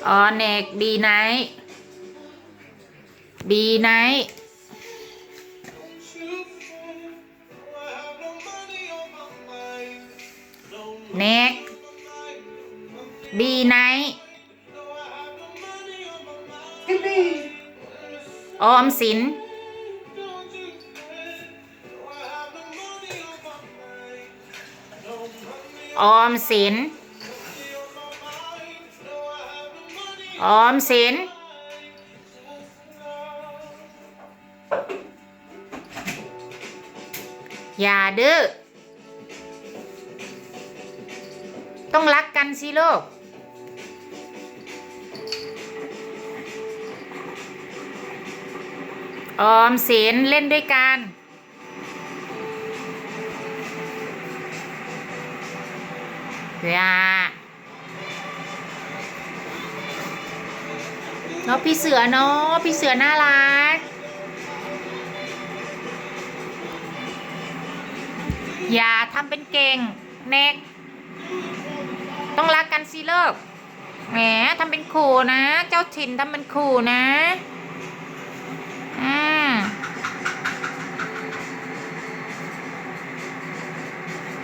ออเนกบีไนท์บีไนท์เนกบีไนท์ออมสินออมสินออมสินอย่าดื้อต้องรักกันสิลูกออมสินเล่นด้วยกันอย่าเนาะพี่เสือเนาะพี่เสือน่ารักอย่าทำเป็นเก่งเน็กต้องรักกันสิเลิกแหมทำเป็นขู่นะเจ้าถิ่นทำเป็นขู่นะ